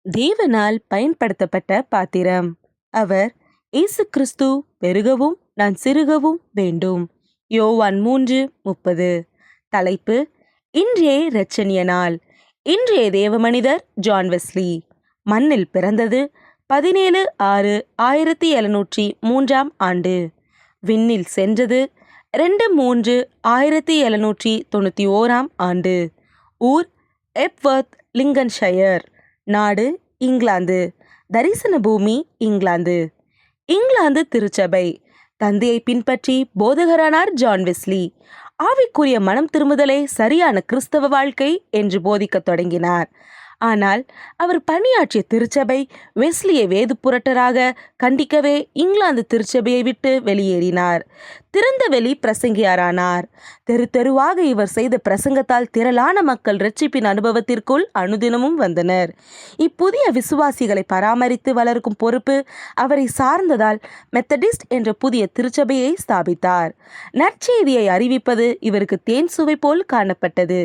தேவனால் பயன்படுத்தப்பட்ட பாத்திரம். அவர் இயேசு கிறிஸ்து பெருகவும் நான் சிறுகவும் வேண்டும். யோவான் 3:30. தலைப்பு: இன்றைய இரட்சணிய நாள். இன்றைய தேவமனிதர் ஜான் வெஸ்லி. மண்ணில் பிறந்தது 17/6/1703 ஆண்டு. விண்ணில் சென்றது 2/3/1791 ஆண்டு. ஊர் எப்வர்த், லிங்கன்ஷயர். நாடு இங்கிலாந்து. தரிசன பூமி இங்கிலாந்து. இங்கிலாந்து திருச்சபை. தந்தையை பின்பற்றி போதகரானார் ஜான் வெஸ்லி. ஆவிக்குரிய மனம் திரும்புதலே சரியான கிறிஸ்தவ வாழ்க்கை என்று போதிக்கத் தொடங்கினார். ஆனால் அவர் பணியாற்றிய திருச்சபை வெஸ்லியை வேது புரட்டராக கண்டிக்கவே இங்கிலாந்து திருச்சபையை விட்டு வெளியேறினார். திறந்த வெளி பிரசங்கியாரானார். தெரு தெருவாக இவர் செய்த பிரசங்கத்தால் திரளான மக்கள் இரட்சிப்பின் அனுபவத்திற்குள் அனுதினமும் வந்தனர். இப்புதிய விசுவாசிகளை பராமரித்து வளர்க்கும் பொறுப்பு அவரை சார்ந்ததால் மெத்தடிஸ்ட் என்ற புதிய திருச்சபையை ஸ்தாபித்தார். நற்செய்தியை அறிவிப்பது இவருக்கு தேன் சுவை போல் காணப்பட்டது.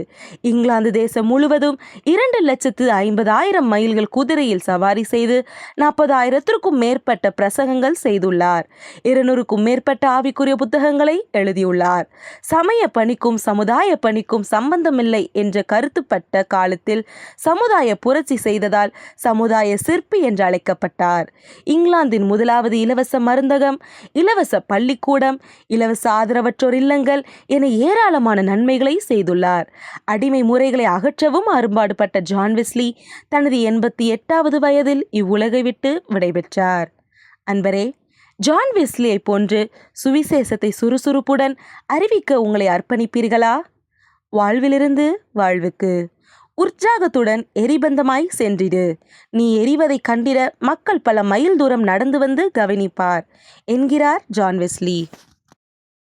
இங்கிலாந்து தேசம் முழுவதும் 2,50,000 மைல்கள் குதிரையில் சவாரி செய்து 40,000க்கும் மேற்பட்ட பிரசங்கங்கள் செய்துள்ளார். 200க்கும் மேற்பட்ட ஆவிக்குரிய புத்தகங்களை எழுதியுள்ளார். சமய பணிக்கும் சமுதாய பணிக்கும் சம்பந்தமில்லை என்ற கருத்துப்பட்ட காலத்தில் சமுதாய புரட்சி செய்ததால் சமுதாய சிற்பி என்று அழைக்கப்பட்டார். இங்கிலாந்தின் முதலாவது இலவச மருந்தகம், இலவச பள்ளிக்கூடம், இலவச ஆதரவற்றோர் இல்லங்கள் என ஏராளமான நன்மைகளை செய்துள்ளார். அடிமை முறைகளை அகற்றவும் அரும்பாடுபட்ட ஜான் வெஸ்லி தனது 88வது வயதில் இவ்வுலகை விட்டு விடைபெற்றார். அன்பரே, ஜான் வெஸ்லியை போன்று சுவிசேஷத்தை சுறுசுறுப்புடன் அறிவிக்க உங்களை அர்ப்பணிப்பீர்களா? வாழ்விலிருந்து வாழ்வுக்கு உற்சாகத்துடன் எரிபந்தமாய் சென்றிடு. நீ எரிவதை கண்டிட மக்கள் பல மைல் தூரம் நடந்து வந்து கவனிப்பார் என்கிறார் ஜான் வெஸ்லி.